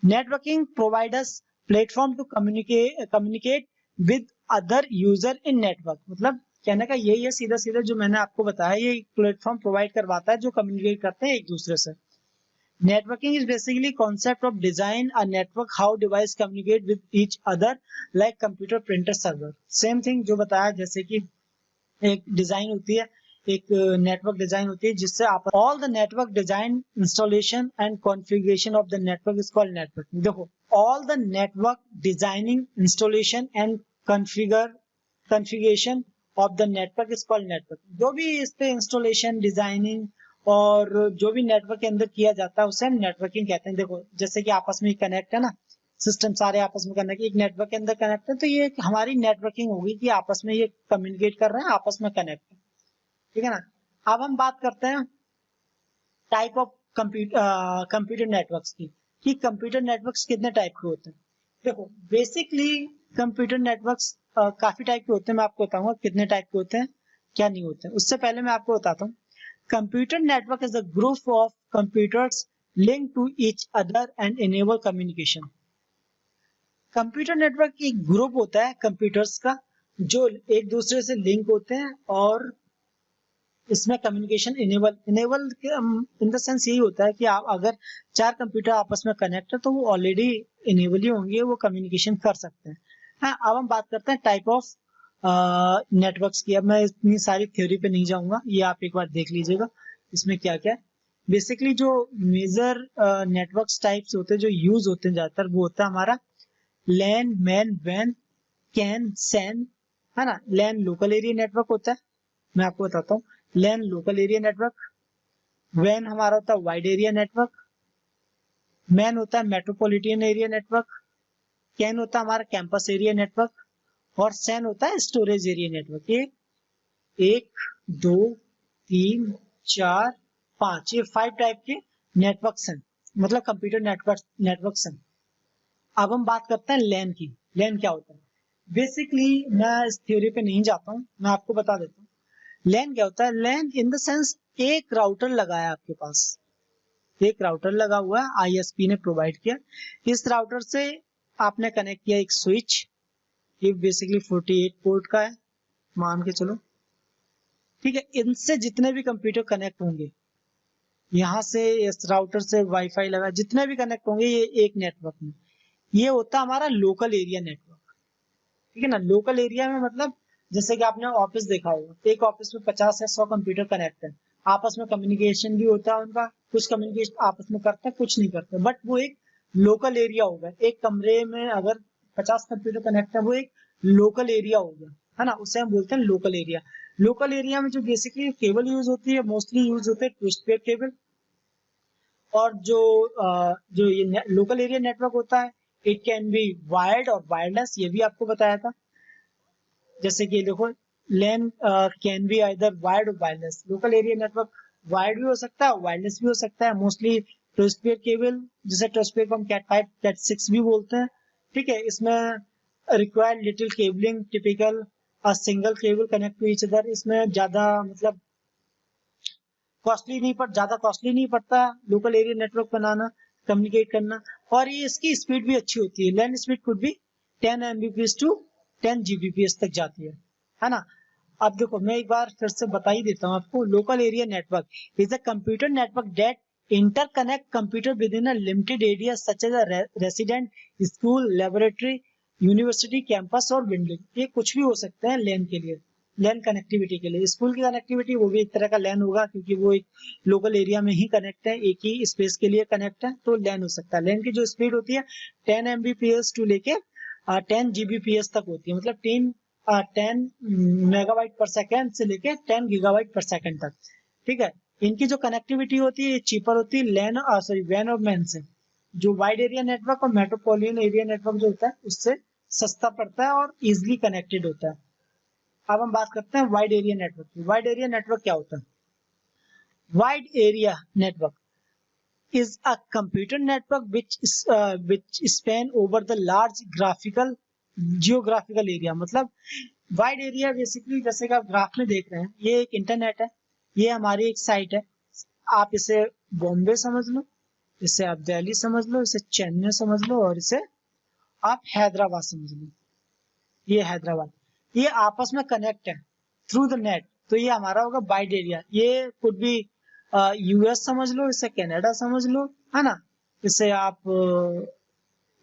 Networking provide us platform to communicate with other user in network, मतलब कहने का यही है सीधा सीधा जो मैंने आपको बताया, ये प्लेटफॉर्म प्रोवाइड करवाता है जो कम्युनिकेट करते हैं एक दूसरे से। Networking is basically concept of design a network how device communicate with each other like computer, printer, server. Same thing जो बताया, जैसे कि एक डिजाइन होती है, एक नेटवर्क डिजाइन होती है, जिससे आप all the network design, installation and configuration of the network is called networking. देखो, all the network designing, installation and configuration of the network is called network. जो भी इस पे इंस्टॉलेशन, डिजाइनिंग और जो भी नेटवर्क के अंदर किया जाता है उसे हम नेटवर्किंग कहते हैं। देखो जैसे कि आपस में कनेक्ट है ना, सिस्टम सारे आपस में कनेक्ट, एक नेटवर्क के अंदर कनेक्ट है, तो ये हमारी नेटवर्किंग होगी कि आपस में ये कम्युनिकेट कर रहे हैं, आपस में कनेक्ट है, ठीक है ना। अब हम बात करते हैं टाइप ऑफ कंप्यूटर नेटवर्क्स की, कि कंप्यूटर नेटवर्क्स कितने टाइप के होते हैं। देखो बेसिकली कंप्यूटर नेटवर्क्स काफी टाइप के होते हैं, मैं आपको बताऊंगा कितने टाइप के होते हैं, क्या नहीं होते हैं। उससे पहले मैं आपको बताता हूँ, computer network is a group of computers link to each other and enable communication. Computer network एक ग्रुप होता है कंप्यूटर्स का जो एक दूसरे से लिंक होते हैं और इसमें communication enable in the sense यही होता है कि आप अगर 4 कंप्यूटर आपस में कनेक्ट है तो वो ऑलरेडी इनेबल ही होंगे, वो कम्युनिकेशन कर सकते हैं। हाँ, अब हम बात करते हैं टाइप ऑफ नेटवर्क्स की। अब मैं इतनी सारी थ्योरी पे नहीं जाऊंगा, ये आप एक बार देख लीजिएगा इसमें क्या क्या है। बेसिकली जो मेजर नेटवर्क्स टाइप्स होते हैं जो यूज होते हैं ज्यादातर, वो होता है हमारा लैन, मैन, वैन, कैन, सैन, है ना। लैन लोकल एरिया नेटवर्क होता है, मैं आपको बताता हूँ। लैन लोकल एरिया नेटवर्क, वैन हमारा होता है वाइड एरिया नेटवर्क, मैन होता है मेट्रोपॉलिटन एरिया नेटवर्क, कैन होता है हमारा कैंपस एरिया नेटवर्क, और सैन होता है स्टोरेज एरिया नेटवर्क। ये 1 2 3 4 5, ये 5 टाइप के नेटवर्क्स हैं, मतलब कंप्यूटर नेटवर्क्स हैं। अब हम बात करते हैं लैन की। लैन क्या होता है? बेसिकली मैं इस थ्योरी पे नहीं जाता हूँ, मैं आपको बता देता हूँ लैन क्या होता है। लैन इन द सेंस एक राउटर लगाया आपके पास, एक राउटर लगा हुआ है, आईएसपी ने प्रोवाइड किया, इस राउटर से आपने कनेक्ट किया एक स्विच, ये बेसिकली 48 पोर्ट का है मान के चलो, ठीक है। इनसे जितने भी कंप्यूटर कनेक्ट होंगे, यहाँ से इस राउटर से वाईफाई लगा, जितने भी कनेक्ट होंगे ये एक नेटवर्क में, ये होता है हमारा लोकल एरिया नेटवर्क, ठीक है ना। लोकल एरिया में मतलब जैसे कि आपने ऑफिस देखा होगा, एक ऑफिस में 50 या 100 कंप्यूटर कनेक्ट है, आपस में कम्युनिकेशन भी होता है उनका, कुछ कम्युनिकेशन आपस में करते हैं, कुछ नहीं करते, बट वो एक लोकल एरिया होगा। एक कमरे में अगर 50 कंप्यूटर कनेक्ट है, वो एक लोकल एरिया होगा, है ना, उसे हम बोलते हैं लोकल एरिया। लोकल एरिया में जो बेसिकली केबल यूज होती है, मोस्टली यूज होते हैं ट्विस्ट पेयर केबल, और जो ये लोकल एरिया नेटवर्क होता है, इट कैन बी वायर्ड और वायरलेस, ये भी आपको बताया था। जैसे कि देखो लैन कैन बी आइदर वायर्ड और wireless. Local area network wired भी हो सकता है, वायरलेस भी हो सकता है। मोस्टली ट्विस्ट पेयर केबल, जैसे ट्विस्ट पेयर को हम कैट 5 कैट 6 भी बोलते हैं, ठीक है। इसमें required little cabling, typical a single cable connect to each other. इसमें ज्यादा मतलब ज्यादा कॉस्टली नहीं पड़ता लोकल एरिया नेटवर्क बनाना, कम्युनिकेट करना, और ये इसकी स्पीड भी अच्छी होती है। LAN speed could be 10 Mbps to 10 Gbps तक जाती है ना। अब देखो मैं एक बार फिर से बता ही देता हूँ आपको, local area network is a computer network that interconnect computer within a limited area such as a resident, school, laboratory, university, campus और बिल्डिंग। ये कुछ भी हो सकते हैं लैन के लिए, लैन कनेक्टिविटी के लिए। स्कूल की कनेक्टिविटी वो भी एक तरह का लैन होगा, क्योंकि वो एक लोकल एरिया में ही कनेक्ट है, एक ही स्पेस के लिए कनेक्ट है, तो लैन हो सकता है। लैन की जो स्पीड होती है 10 Mbps टू लेके 10 Gbps तक होती है, मतलब 10 मेगाबाइट पर सेकेंड से लेके 10 गीगाबाइट पर सेकेंड तक, ठीक है। इनकी जो कनेक्टिविटी होती है चीपर होती है लैन वैन और मैन से। जो वाइड एरिया नेटवर्क और मेट्रोपॉलिटन एरिया नेटवर्क जो होता है उससे सस्ता पड़ता है और इजिली कनेक्टेड होता है। अब हम बात करते हैं वाइड एरिया नेटवर्क की। वाइड एरिया नेटवर्क क्या होता है? Wide area network is a computer network which span over the large geographical area। मतलब वाइड एरिया बेसिकली जैसे कि आप ग्राफ में देख रहे हैं, ये एक इंटरनेट है, ये हमारी एक साइट है। आप इसे बॉम्बे समझ लो, इसे आप दिल्ली समझ लो, इसे चेन्नई समझ लो, और इसे आप हैदराबाद समझ लो। ये हैदराबाद, ये आपस में कनेक्ट है थ्रू द नेट, तो ये हमारा होगा वाइड एरिया। ये कुड बी यूएस समझ लो, इसे कनाडा समझ लो, है ना, इसे आप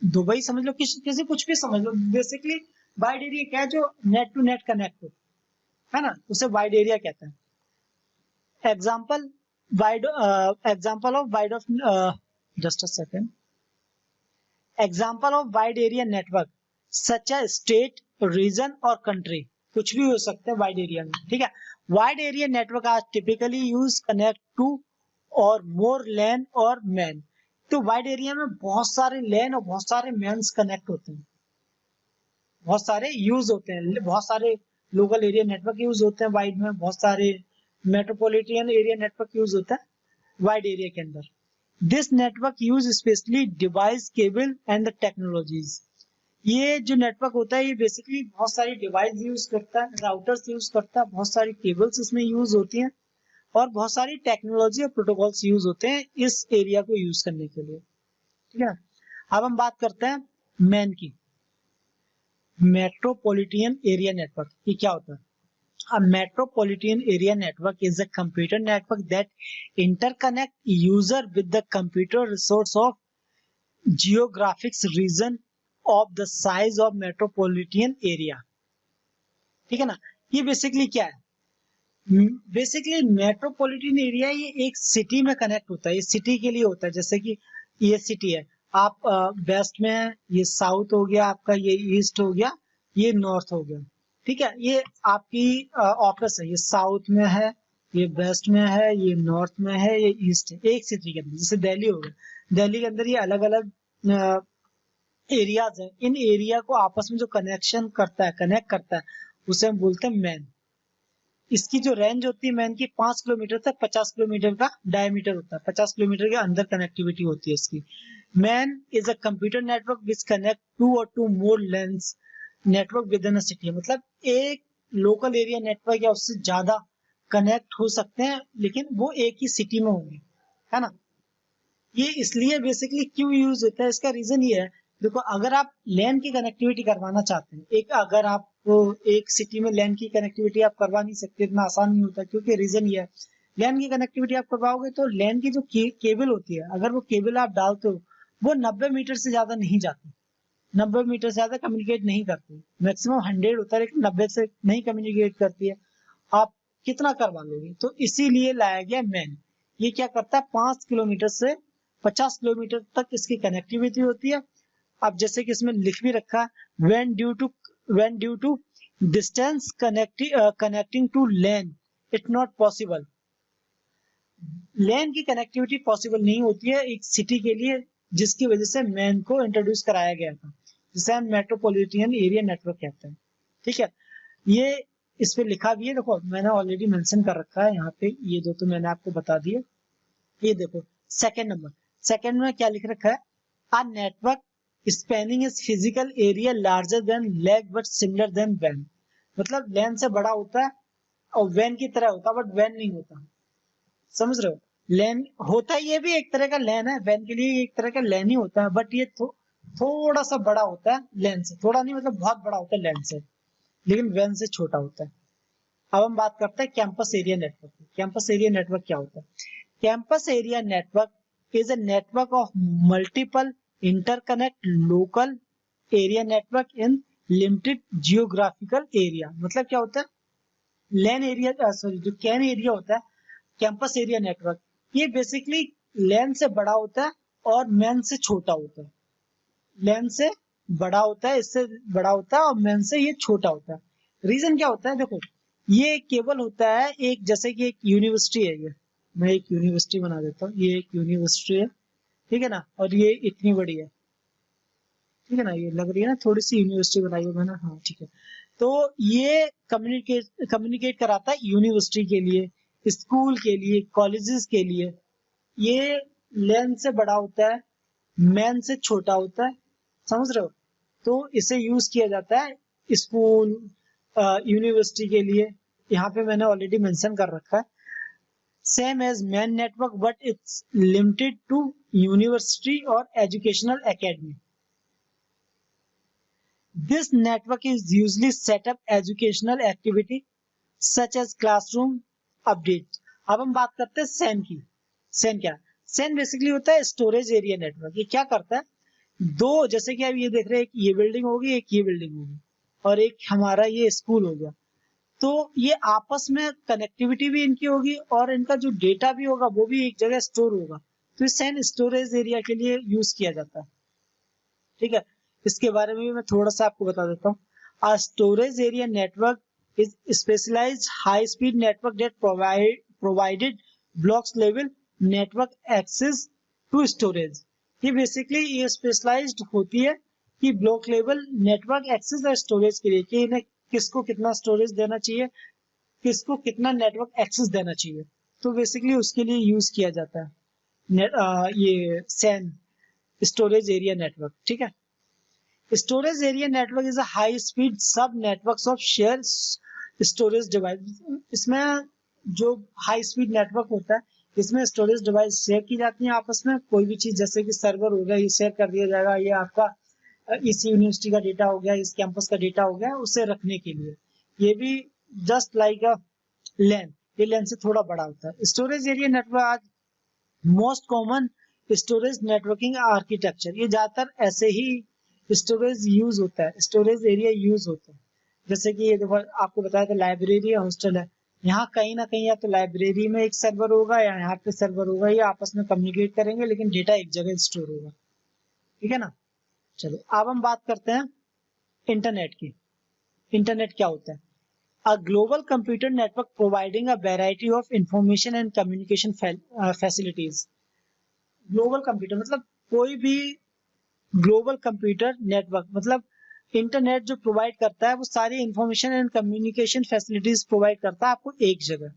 दुबई समझ लो, किसी कुछ भी समझ लो। बेसिकली वाइड एरिया क्या है? जो नेट टू नेट कनेक्ट हो, है ना, उसे वाइड एरिया कहते हैं। Example of wide of just a second, example of wide area network such a state, region और कंट्री। कुछ भी हो सकता है वाइड एरिया में, ठीक है। Wide area network are typically use connect to or more लैन और मैन। तो वाइड एरिया में बहुत सारे लैन और बहुत सारे मैन्स कनेक्ट होते हैं, बहुत सारे यूज होते हैं, बहुत सारे लोकल एरिया नेटवर्क यूज होते हैं वाइड में, बहुत सारे मेट्रोपॉलिटन एरिया नेटवर्क यूज होता है वाइड एरिया के अंदर। This network use specially device cable and the technologies. ये जो नेटवर्क होता है ये बेसिकली बहुत सारी डिवाइस यूज करता है, राउटर्स यूज करता है, बहुत सारी केबल्स इसमें यूज होती हैं और बहुत सारी टेक्नोलॉजी और प्रोटोकॉल्स यूज होते हैं इस एरिया को यूज करने के लिए, ठीक है। अब हम बात करते हैं मैन की, मेट्रोपॉलिटन एरिया नेटवर्क। ये क्या होता है? A metropolitan area network is a computer network that interconnect user with the computer resource of geographic region of the size of metropolitan area। ठीक है ना। ये बेसिकली क्या है? बेसिकली मेट्रोपॉलिटन एरिया ये एक सिटी में कनेक्ट होता है, ये सिटी के लिए होता है। जैसे कि ये सिटी है, आप वेस्ट में है, ये साउथ हो गया आपका, ये ईस्ट हो गया, ये नॉर्थ हो गया, ठीक है। ये आपकी ऑफिस है, ये साउथ में है, ये वेस्ट में है, ये नॉर्थ में है, ये ईस्ट है, एक सिटी के अंदर। जैसे दिल्ली हो गया, दिल्ली के अंदर ये अलग अलग एरियाज है। इन एरिया को आपस में जो कनेक्शन करता है, कनेक्ट करता है, उसे हम बोलते हैं मैन। इसकी जो रेंज होती है मैन की 5 किलोमीटर तक 50 किलोमीटर का डायमीटर होता है, 50 किलोमीटर के अंदर कनेक्टिविटी होती है इसकी। MAN is a computer network which connect to और two more LANs network within a city. मतलब एक लोकल एरिया नेटवर्क या उससे ज्यादा कनेक्ट हो सकते हैं, लेकिन वो एक ही सिटी में होंगे, है ना। ये इसलिए बेसिकली क्यों यूज होता है, इसका रीजन ये है, देखो अगर आप लैन की कनेक्टिविटी करवाना चाहते हैं, अगर आप एक सिटी में लैन की कनेक्टिविटी आप करवा नहीं सकते, इतना आसान नहीं होता, क्योंकि रीजन ये है, लैन की कनेक्टिविटी आप करवाओगे तो लैन की जो केबल होती है, अगर वो केबल आप डालते हो वो 90 मीटर से ज्यादा नहीं जाती, 90 मीटर से ज्यादा कम्युनिकेट नहीं करती, मैक्सिमम 100 होता है, लेकिन 90 से नहीं कम्युनिकेट करती है। आप कितना करवा लोगे? तो इसीलिए लाया गया मैन। ये क्या करता है, 5 किलोमीटर से 50 किलोमीटर तक इसकी कनेक्टिविटी होती है। अब जैसे कि इसमें लिख भी रखा है, when due to distance connecting to LAN it's not possible। LAN की कनेक्टिविटी पॉसिबल नहीं होती है एक सिटी के लिए, जिसकी वजह से मैन को इंट्रोड्यूस कराया गया था, जिसे हम मेट्रोपॉलिटन एरिया नेटवर्क कहते हैं, ठीक है। ये इस पे लिखा भी है, देखो मैंने ऑलरेडी मेंशन कर रखा है यहाँ पे, ये दो तो मैंने आपको बता दिए। ये देखो सेकंड नंबर, सेकंड में क्या लिख रखा है, a network spanning is physical area larger than leg but similar than वैन। मतलब लैन से बड़ा होता है और वैन की तरह होता है, बट वैन नहीं होता, समझ रहे हो। लैन होता है, ये भी एक तरह का लैन है, वैन के लिए एक तरह का लैन ही होता है, बट ये थोड़ा सा बड़ा होता है लैन से, थोड़ा नहीं मतलब बहुत बड़ा होता है लैन से, लेकिन वैन से छोटा होता है। अब हम बात करते हैं campus area network. Campus area network क्या होता है? Campus area network is a network of multiple interconnect local area network in limited geographical area. मतलब क्या होता है, लैन एरिया, सॉरी जो कैन एरिया होता है, कैंपस एरिया नेटवर्क, ये बेसिकली लैन से बड़ा होता है और मैन से छोटा होता है। लैन से बड़ा होता है, इससे बड़ा होता है, और मैन से ये छोटा होता है। रीजन क्या होता है, देखो ये केबल होता है एक, जैसे कि एक यूनिवर्सिटी है, ये मैं एक यूनिवर्सिटी बना देता हूँ, ये एक यूनिवर्सिटी है, ठीक है ना, और ये इतनी बड़ी है, ठीक है ना, ये लग रही है ना थोड़ी सी यूनिवर्सिटी बनाई है मैंने, हाँ ठीक है। तो ये कम्युनिकेट कराता है यूनिवर्सिटी के लिए, स्कूल के लिए, कॉलेजेस के लिए। ये लेन से बड़ा होता है, मैन से छोटा होता है, समझ रहे हो। तो इसे यूज किया जाता है स्कूल, यूनिवर्सिटी के लिए। यहाँ पे मैंने ऑलरेडी मेंशन कर रखा है, same as MAN network but it's limited to university और educational academy. This network is usually set up educational activity such as classroom update. अब हम बात करते हैं सैन की। सैन क्या? सैन बेसिकली होता है स्टोरेज एरिया नेटवर्क। ये क्या करता है, दो, जैसे कि आप ये देख रहे हैं, एक ये बिल्डिंग होगी, एक ये बिल्डिंग होगी, और एक हमारा ये स्कूल हो गया। तो ये आपस में कनेक्टिविटी भी इनकी होगी और इनका जो डेटा भी होगा वो भी एक जगह स्टोर होगा। तो ये सैन स्टोरेज एरिया के लिए यूज किया जाता है, ठीक है। इसके बारे में भी मैं थोड़ा सा आपको बता देता हूँ। A storage area network is specialized high speed network that provided blocks level network access to storage। ये बेसिकली ये स्पेशलाइज्ड होती है कि ब्लॉक लेवल नेटवर्क एक्सेस और स्टोरेज के लिए कि इन्हें किसको कितना स्टोरेज देना चाहिए, किसको कितना नेटवर्क एक्सेस देना चाहिए। तो बेसिकली उसके लिए यूज किया जाता है ये सैन स्टोरेज एरिया नेटवर्क। ठीक है, storage area network is a high speed sub networks of share storage device. इसमें जो हाई स्पीड नेटवर्क होता है इसमें स्टोरेज डिवाइस शेयर की जाती है आपस में। कोई भी चीज जैसे कि सर्वर हो गया ये शेयर कर दिया जाएगा, ये आपका इस यूनिवर्सिटी का डेटा हो गया, इस कैंपस का डेटा हो गया, उसे रखने के लिए। ये भी जस्ट लाइक अ लैन, ये लैन से थोड़ा बड़ा होता है। स्टोरेज एरिया नेटवर्क आज most common storage networking architecture, ये ज्यादातर ऐसे ही स्टोरेज यूज होता है, स्टोरेज एरिया यूज होता है। जैसे कि ये देखो आपको बताया था लाइब्रेरी या हॉस्टल है, यहाँ कहीं ना कहीं या तो लाइब्रेरी में एक सर्वर होगा या यहाँ पे सर्वर होगा, ये आपस में कम्युनिकेट करेंगे लेकिन डेटा एक जगह स्टोर होगा। ठीक है ना। चलो अब हम बात करते हैं इंटरनेट की। इंटरनेट क्या होता है? A global computer network providing a variety of information and communication facilities. Global computer मतलब कोई भी ग्लोबल कंप्यूटर नेटवर्क मतलब इंटरनेट जो प्रोवाइड करता है वो सारी information and communication facilities provide करता है आपको एक जगह।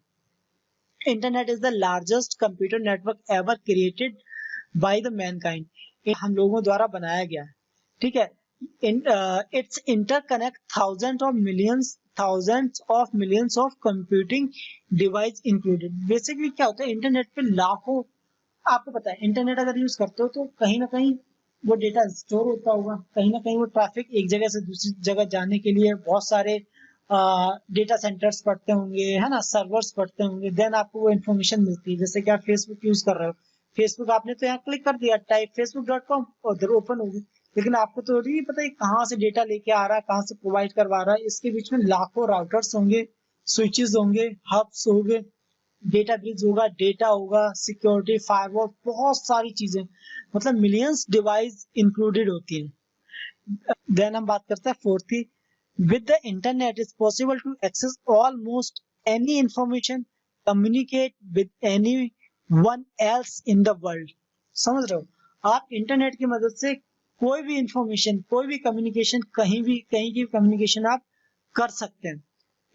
Internet is the largest computer network ever created by the Mankind, ये हम लोगों द्वारा बनाया गया है। ठीक है, it's interconnect thousands of millions of computing device included. Basically क्या होता है, इंटरनेट पे लाखों, आपको पता है इंटरनेट अगर यूज करते हो तो कहीं ना कहीं वो डेटा स्टोर होता होगा, कहीं ना कहीं वो ट्रैफिक एक जगह से दूसरी जगह जाने के लिए बहुत सारे डेटा सेंटर्स पढ़ते होंगे, है ना, सर्वर्स पढ़ते होंगे, देन आपको वो इन्फॉर्मेशन मिलती है। जैसे कि आप फेसबुक यूज कर रहे हो, फेसबुक आपने तो यहाँ क्लिक कर दिया, टाइप facebook.com, उधर ओपन होगी, लेकिन आपको तो नहीं पता कहाँ से डेटा लेके आ रहा है, कहाँ से प्रोवाइड करवा रहा है। इसके बीच में लाखों राउटर्स होंगे, स्विचेस होंगे, हब्स होंगे, डेटा ब्रिज होगा, डेटा होगा, सिक्योरिटी, फायरवॉल, बहुत सारी चीजें, मतलब मिलियंस डिवाइस इंक्लूडेड होती है। देन हम बात करते हैं फोर्थ की, with the internet is possible to access almost any information, communicate with anyone else in the world. समझ रहे हो, आप इंटरनेट की मदद से कोई भी इंफॉर्मेशन, कोई भी कम्युनिकेशन, कहीं की कम्युनिकेशन आप कर सकते हैं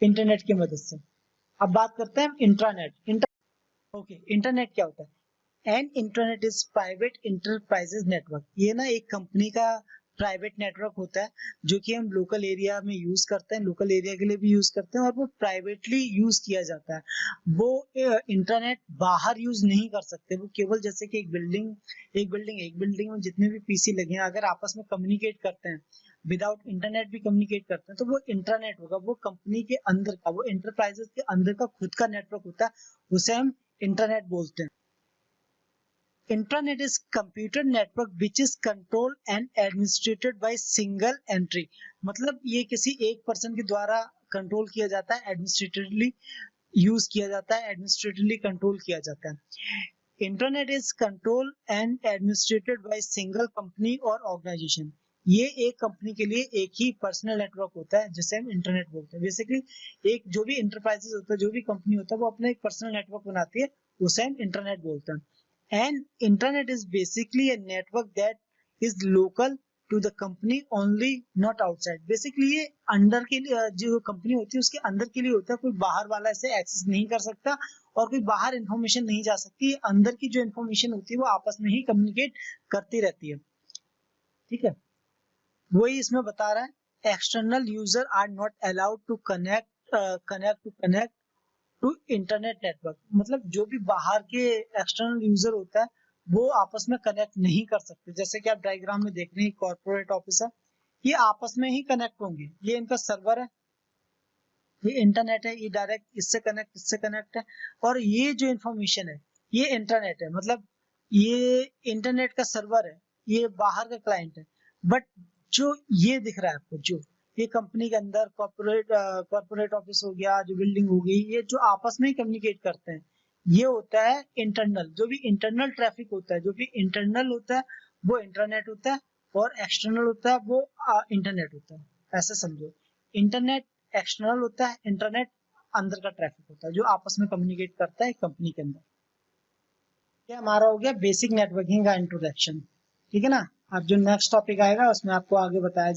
इंटरनेट की मदद से। अब बात करते हैं इंट्रानेट। इंटरनेट क्या होता है? An internet is private enterprises network. ये ना एक कंपनी का प्राइवेट नेटवर्क होता है जो कि हम लोकल एरिया में यूज करते हैं, लोकल एरिया के लिए भी यूज करते हैं, और वो प्राइवेटली यूज किया जाता है। वो इंटरनेट बाहर यूज नहीं कर सकते, वो केवल जैसे कि एक बिल्डिंग में जितने भी पीसी लगे हैं अगर आपस में कम्युनिकेट करते हैं, विदाउट इंटरनेट भी कम्युनिकेट करते हैं, तो वो इंटरनेट होगा। वो कंपनी के अंदर का, वो एंटरप्राइजेस के अंदर का खुद का नेटवर्क होता है, उसे हम इंटरनेट बोलते हैं। Internet is computer network which is control and administrated by single entry. मतलब ये किसी एक पर्सन के द्वारा कंट्रोल किया जाता है, एडमिनिस्ट्रेटिवली यूज किया जाता है, एडमिनिस्ट्रेटिवली कंट्रोल किया जाता है। Internet is control and administrated by single company और ऑर्गेनाइजेशन। ये एक कंपनी के लिए एक ही पर्सनल नेटवर्क होता है जिसे हम इंटरनेट बोलते हैं। बेसिकली एक जो भी इंटरप्राइजेस होता है, जो भी कंपनी होता है, वो अपना एक पर्सनल नेटवर्क बनाती है, उसे हम इंटरनेट बोलते हैं। And internet is basically a network that is local to the company only, not outside. Basically ये अंदर के लिए जो कंपनी होती है उसके अंदर के लिए होता है, कोई बाहर वाला इसे एक्सेस नहीं कर सकता और कोई बाहर इंफॉर्मेशन नहीं जा सकती। अंदर की जो इंफॉर्मेशन होती है वो आपस में ही कम्युनिकेट करती रहती है। ठीक है, वही इसमें बता रहा है, external user are not allowed to connect to internet network. मतलब जो भी बाहर के एक्सटर्नल यूजर होता है वो आपस में कनेक्ट नहीं कर सकते। जैसे कि आप डायग्राम में देख रहे हैं, कॉर्पोरेट ऑफिस है, ये आपस में ही कनेक्ट होंगे, ये इनका सर्वर है, ये इंटरनेट है, ये डायरेक्ट इससे कनेक्ट है, और ये जो इंफॉर्मेशन है ये इंटरनेट है, मतलब ये इंटरनेट का सर्वर है, ये बाहर का क्लाइंट है। बट जो ये दिख रहा है आपको, जो ये कंपनी के अंदर कॉर्पोरेट ऑफिस हो गया, जो बिल्डिंग हो गई, ये जो आपस में ही कम्युनिकेट करते हैं, ये होता है इंटरनल। जो भी इंटरनल ट्रैफिक होता है, जो भी इंटरनल होता है वो इंटरनेट होता है, और एक्सटर्नल होता है वो इंटरनेट होता है। ऐसा समझो, इंटरनेट एक्सटर्नल होता है, इंटरनेट अंदर का ट्रैफिक होता है जो आपस में कम्युनिकेट करता है कंपनी के अंदर। ये हमारा हो गया बेसिक नेटवर्किंग का इंट्रोडक्शन। ठीक है ना। अब जो नेक्स्ट टॉपिक आएगा उसमें आपको आगे बताया जाएगा